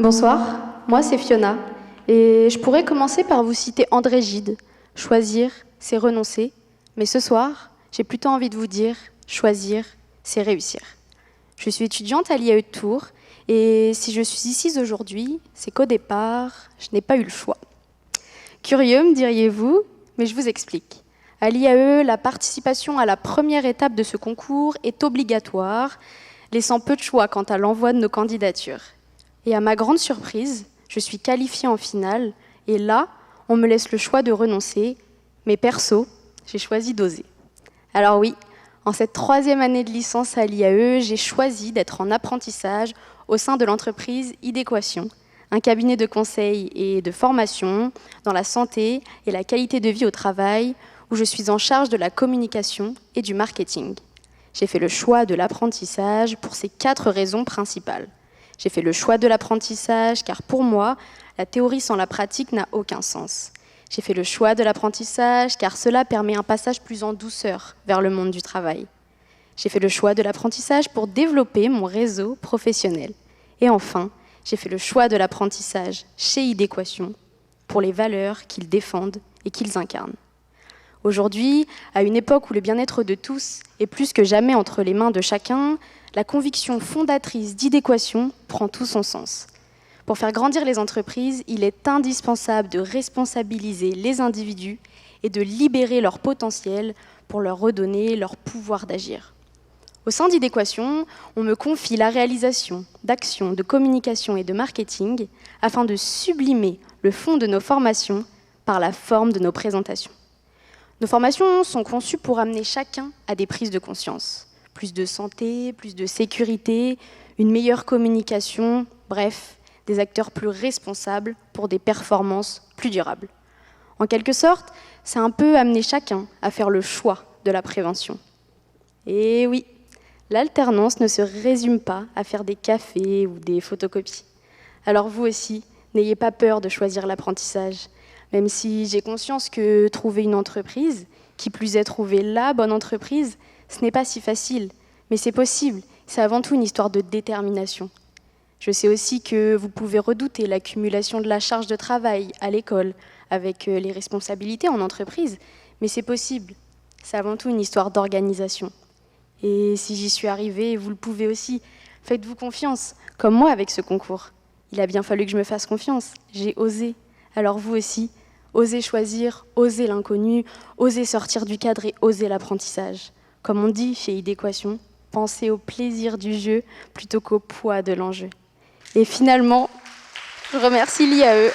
Bonsoir, moi c'est Fiona, et je pourrais commencer par vous citer André Gide. Choisir, c'est renoncer, mais ce soir, j'ai plutôt envie de vous dire, choisir, c'est réussir. Je suis étudiante à l'IAE de Tours, et si je suis ici aujourd'hui, c'est qu'au départ, je n'ai pas eu le choix. Curieux, me diriez-vous, mais je vous explique. À l'IAE, la participation à la première étape de ce concours est obligatoire, laissant peu de choix quant à l'envoi de nos candidatures. Et à ma grande surprise, je suis qualifiée en finale, et là, on me laisse le choix de renoncer, mais perso, j'ai choisi d'oser. Alors oui, en cette 3e année de licence à l'IAE, j'ai choisi d'être en apprentissage au sein de l'entreprise Idéquation, un cabinet de conseil et de formation dans la santé et la qualité de vie au travail, où je suis en charge de la communication et du marketing. J'ai fait le choix de l'apprentissage pour ces 4 raisons principales. J'ai fait le choix de l'apprentissage car pour moi, la théorie sans la pratique n'a aucun sens. J'ai fait le choix de l'apprentissage car cela permet un passage plus en douceur vers le monde du travail. J'ai fait le choix de l'apprentissage pour développer mon réseau professionnel. Et enfin, j'ai fait le choix de l'apprentissage chez Idéquation pour les valeurs qu'ils défendent et qu'ils incarnent. Aujourd'hui, à une époque où le bien-être de tous est plus que jamais entre les mains de chacun, la conviction fondatrice d'Idéquation prend tout son sens. Pour faire grandir les entreprises, il est indispensable de responsabiliser les individus et de libérer leur potentiel pour leur redonner leur pouvoir d'agir. Au sein d'Idéquation, on me confie la réalisation d'actions de communication et de marketing afin de sublimer le fond de nos formations par la forme de nos présentations. Nos formations sont conçues pour amener chacun à des prises de conscience. Plus de santé, plus de sécurité, une meilleure communication, bref, des acteurs plus responsables pour des performances plus durables. En quelque sorte, c'est un peu amener chacun à faire le choix de la prévention. Et oui, l'alternance ne se résume pas à faire des cafés ou des photocopies. Alors vous aussi, n'ayez pas peur de choisir l'apprentissage. Même si j'ai conscience que trouver une entreprise, qui plus est trouver la bonne entreprise, ce n'est pas si facile, mais c'est possible. C'est avant tout une histoire de détermination. Je sais aussi que vous pouvez redouter l'accumulation de la charge de travail à l'école, avec les responsabilités en entreprise, mais c'est possible. C'est avant tout une histoire d'organisation. Et si j'y suis arrivée, vous le pouvez aussi. Faites-vous confiance, comme moi avec ce concours. Il a bien fallu que je me fasse confiance. J'ai osé. Alors vous aussi, osez choisir, osez l'inconnu, osez sortir du cadre et osez l'apprentissage. Comme on dit chez Idéquation, pensez au plaisir du jeu plutôt qu'au poids de l'enjeu. Et finalement, je remercie l'IAE.